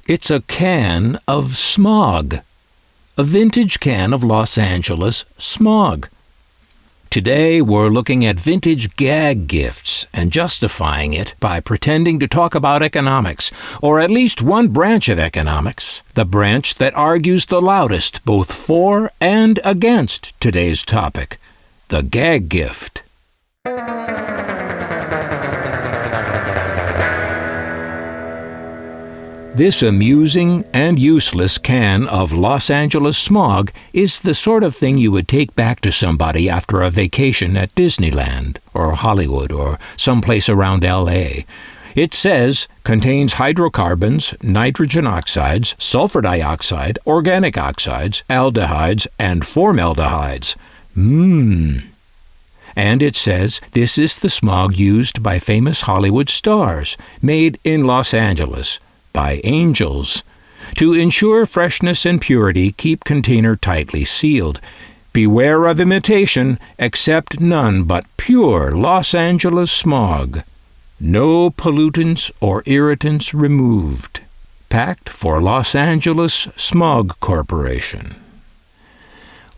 It's a can of smog. A vintage can of Los Angeles Smog. Today we're looking at vintage gag gifts and justifying it by pretending to talk about economics, or at least one branch of economics, the branch that argues the loudest both for and against today's topic, the gag gift. This amusing and useless can of Los Angeles Smog is the sort of thing you would take back to somebody after a vacation at Disneyland, or Hollywood, or someplace around L.A. It says, contains hydrocarbons, nitrogen oxides, sulfur dioxide, organic oxides, aldehydes, and formaldehydes. Mmmmm. And it says this is the smog used by famous Hollywood stars, made in Los Angeles, by angels. To ensure freshness and purity, keep container tightly sealed. Beware of imitation, accept none but pure Los Angeles smog. No pollutants or irritants removed. Packed for Los Angeles Smog Corporation.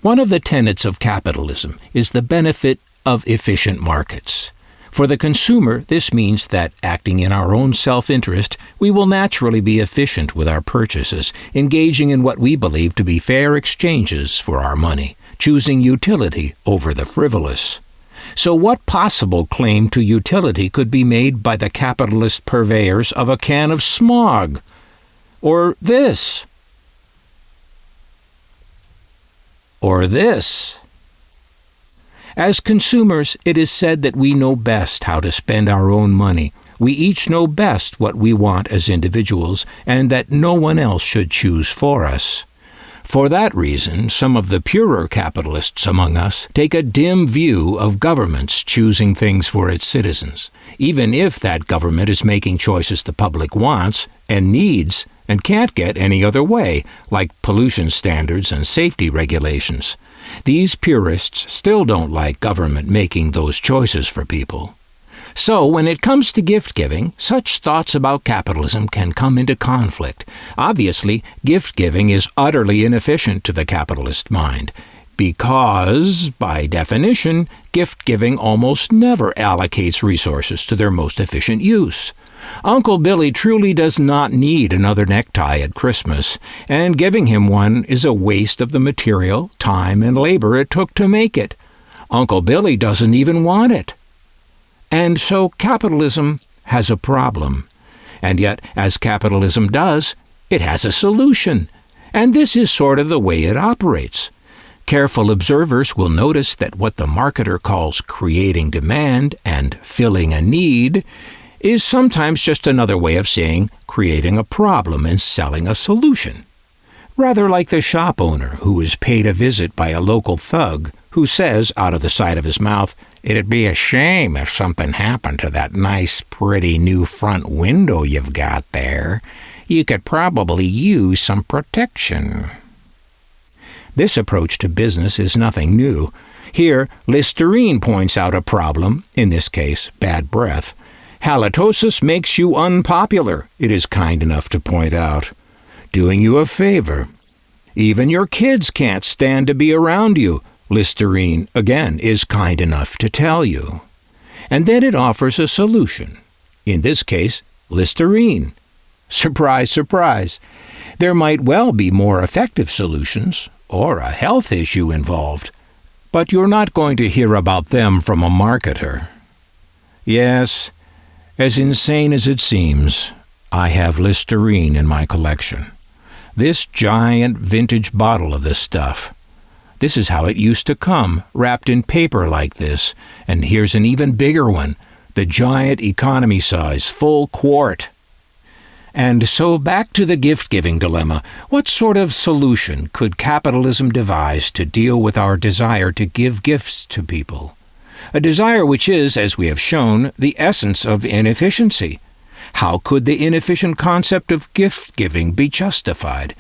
One of the tenets of capitalism is the benefit of efficient markets. For the consumer, this means that, acting in our own self-interest, we will naturally be efficient with our purchases, engaging in what we believe to be fair exchanges for our money, choosing utility over the frivolous. So what possible claim to utility could be made by the capitalist purveyors of a can of smog? Or this? Or this? As consumers, it is said that we know best how to spend our own money. We each know best what we want as individuals, and that no one else should choose for us. For that reason, some of the purer capitalists among us take a dim view of governments choosing things for its citizens, even if that government is making choices the public wants and needs and can't get any other way, like pollution standards and safety regulations. These purists still don't like government making those choices for people. So, when it comes to gift-giving, such thoughts about capitalism can come into conflict. Obviously, gift-giving is utterly inefficient to the capitalist mind, because, by definition, gift-giving almost never allocates resources to their most efficient use. Uncle Billy truly does not need another necktie at Christmas, and giving him one is a waste of the material, time, and labor it took to make it. Uncle Billy doesn't even want it. And so capitalism has a problem. And yet, as capitalism does, it has a solution. And this is sort of the way it operates. Careful observers will notice that what the marketer calls creating demand and filling a need is sometimes just another way of saying creating a problem and selling a solution. Rather like the shop owner who is paid a visit by a local thug who says, out of the side of his mouth, "It'd be a shame if something happened to that nice, pretty new front window you've got there. You could probably use some protection." This approach to business is nothing new. Here, Listerine points out a problem, in this case, bad breath. Halitosis makes you unpopular, it is kind enough to point out. Doing you a favor. Even your kids can't stand to be around you, Listerine, again, is kind enough to tell you. And then it offers a solution. In this case, Listerine. Surprise, surprise. There might well be more effective solutions, or a health issue involved. But you're not going to hear about them from a marketer. Yes, as insane as it seems, I have Listerine in my collection. This giant vintage bottle of this stuff. This is how it used to come, wrapped in paper like this. And here's an even bigger one, the giant economy size, full quart. And so back to the gift-giving dilemma. What sort of solution could capitalism devise to deal with our desire to give gifts to people? A desire which is, as we have shown, the essence of inefficiency. How could the inefficient concept of gift-giving be justified?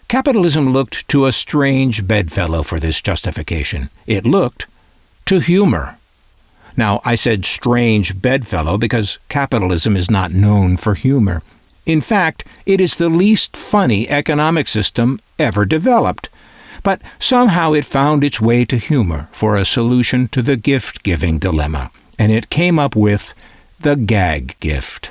Capitalism looked to a strange bedfellow for this justification. It looked to humor. Now, I said strange bedfellow because capitalism is not known for humor. In fact, it is the least funny economic system ever developed. But somehow it found its way to humor for a solution to the gift-giving dilemma, and it came up with the Gag Gift.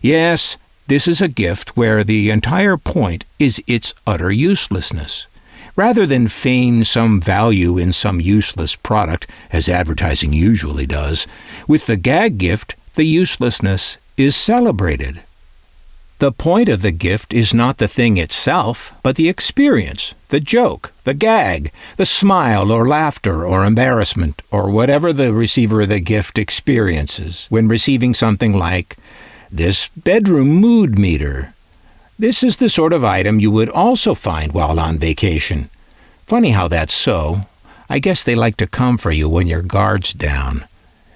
Yes, this is a gift where the entire point is its utter uselessness. Rather than feign some value in some useless product, as advertising usually does, with the Gag Gift, the uselessness is celebrated. The point of the gift is not the thing itself, but the experience, the joke, the gag, the smile or laughter or embarrassment, or whatever the receiver of the gift experiences when receiving something like this bedroom mood meter. This is the sort of item you would also find while on vacation. Funny how that's so. I guess they like to come for you when your guard's down.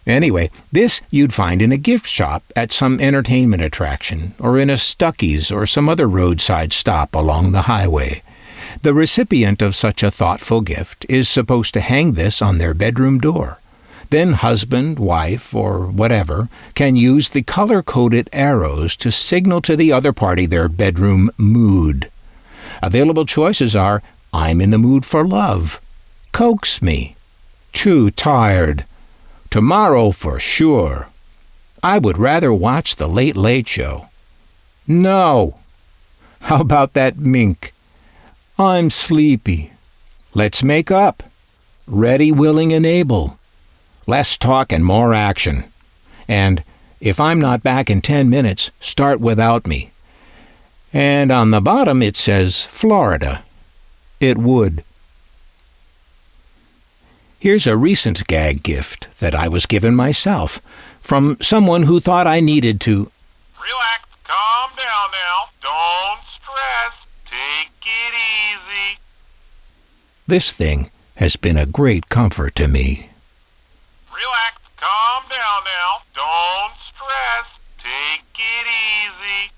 Anyway, this you'd find in a gift shop at some entertainment attraction, or in a Stuckey's or some other roadside stop along the highway. The recipient of such a thoughtful gift is supposed to hang this on their bedroom door. Then husband, wife, or whatever can use the color-coded arrows to signal to the other party their bedroom mood. Available choices are, I'm in the mood for love, coax me, too tired, tomorrow for sure, I would rather watch the Late Late Show, no, how about that mink, I'm sleepy, let's make up, ready, willing, and able, less talk and more action, and if I'm not back in 10 minutes, start without me. And on the bottom it says Florida. It would. Here's a recent gag gift that I was given myself from someone who thought I needed to relax, calm down now, don't stress, take it easy. This thing has been a great comfort to me. Relax, calm down now, don't stress, take it easy.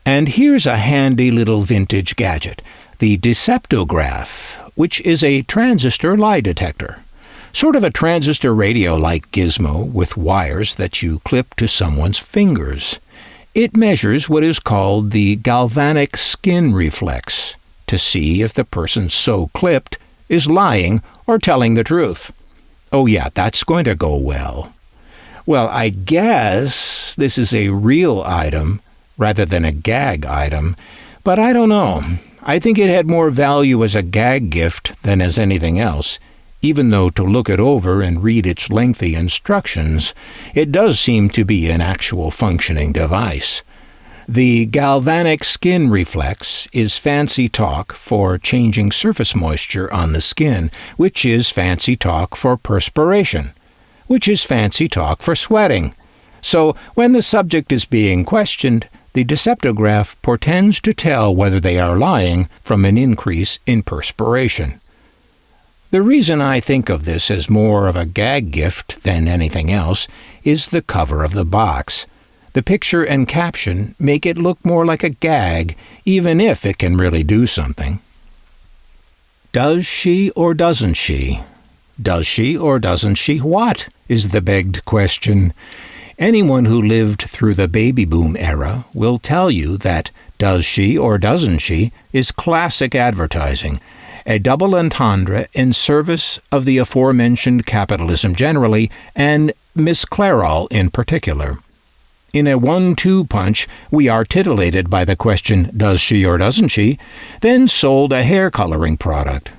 And here's a handy little vintage gadget, the Deceptograph, which is a transistor lie detector. Sort of a transistor radio-like gizmo with wires that you clip to someone's fingers. It measures what is called the galvanic skin reflex to see if the person so clipped is lying or telling the truth. Oh yeah, that's going to go well. Well, I guess this is a real item rather than a gag item, but I don't know. I think it had more value as a gag gift than as anything else, even though to look it over and read its lengthy instructions, it does seem to be an actual functioning device. The galvanic skin reflex is fancy talk for changing surface moisture on the skin, which is fancy talk for perspiration, which is fancy talk for sweating. So when the subject is being questioned, the Deceptograph portends to tell whether they are lying from an increase in perspiration. The reason I think of this as more of a gag gift than anything else is the cover of the box. The picture and caption make it look more like a gag, even if it can really do something. Does she or doesn't she? Does she or doesn't she what? Is the begged question. Anyone who lived through the baby boom era will tell you that does she or doesn't she is classic advertising, a double entendre in service of the aforementioned capitalism generally and Miss Clairol in particular. In a 1-2 punch, we are titillated by the question, does she or doesn't she, then sold a hair coloring product.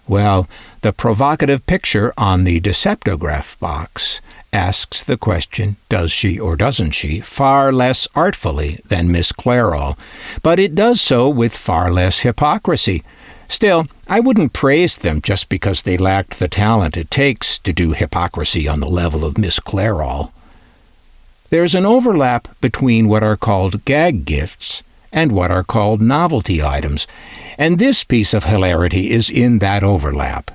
Well, the provocative picture on the Deceptograph box asks the question, does she or doesn't she, far less artfully than Miss Clairol, but it does so with far less hypocrisy. Still, I wouldn't praise them just because they lacked the talent it takes to do hypocrisy on the level of Miss Clairol. There's an overlap between what are called gag gifts and what are called novelty items, and this piece of hilarity is in that overlap.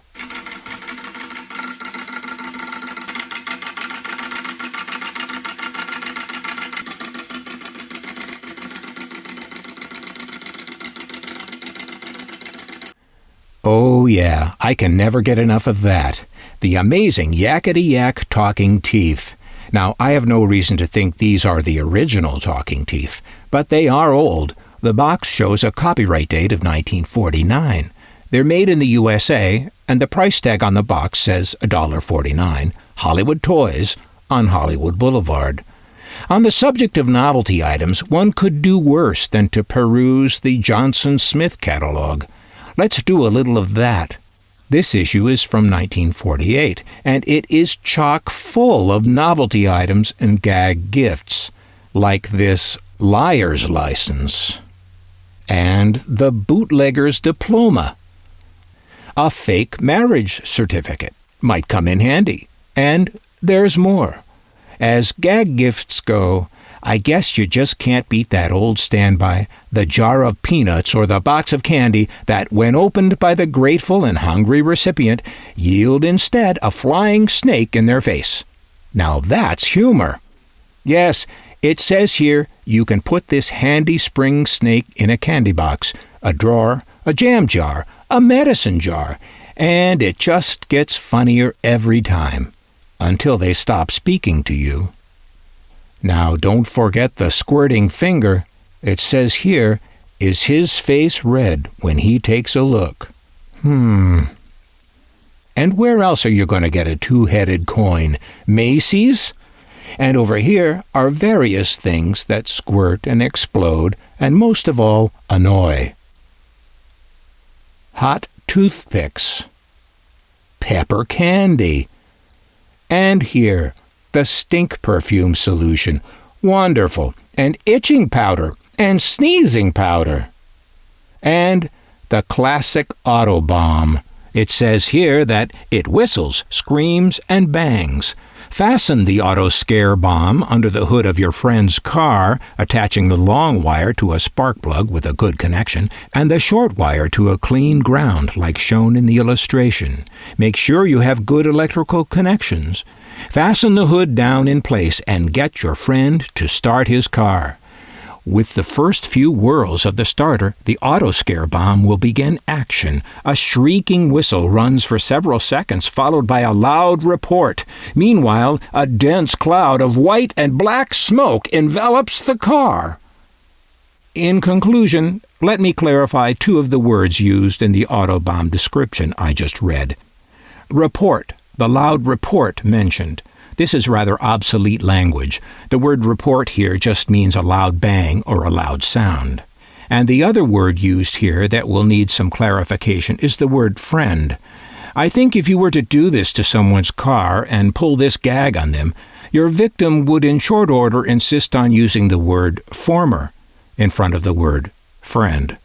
Oh yeah, I can never get enough of that. The amazing yakety-yak talking teeth. Now, I have no reason to think these are the original talking teeth, but they are old. The box shows a copyright date of 1949. They're made in the USA, and the price tag on the box says $1.49, Hollywood Toys, on Hollywood Boulevard. On the subject of novelty items, one could do worse than to peruse the Johnson Smith catalog. Let's do a little of that. This issue is from 1948, and it is chock full of novelty items and gag gifts, like this liar's license and the bootlegger's diploma. A fake marriage certificate might come in handy, and there's more. As gag gifts go, I guess you just can't beat that old standby, the jar of peanuts or the box of candy that, when opened by the grateful and hungry recipient, yield instead a flying snake in their face. Now that's humor. Yes, it says here you can put this handy spring snake in a candy box, a drawer, a jam jar, a medicine jar, and it just gets funnier every time, until they stop speaking to you. Now, don't forget the squirting finger. It says here, is his face red when he takes a look? And where else are you going to get a two-headed coin? Macy's? And over here are various things that squirt and explode, and most of all, annoy. Hot toothpicks. Pepper candy. And here, the stink perfume solution. Wonderful. And itching powder. And sneezing powder. And the classic auto bomb. It says here that it whistles, screams, and bangs. Fasten the auto scare bomb under the hood of your friend's car, attaching the long wire to a spark plug with a good connection, and the short wire to a clean ground like shown in the illustration. Make sure you have good electrical connections. Fasten the hood down in place and get your friend to start his car. With the first few whirls of the starter, the auto scare bomb will begin action. A shrieking whistle runs for several seconds, followed by a loud report. Meanwhile, a dense cloud of white and black smoke envelops the car. In conclusion, let me clarify two of the words used in the auto bomb description I just read. Report, the loud report mentioned. This is rather obsolete language. The word report here just means a loud bang or a loud sound. And the other word used here that will need some clarification is the word friend. I think if you were to do this to someone's car and pull this gag on them, your victim would in short order insist on using the word former in front of the word friend.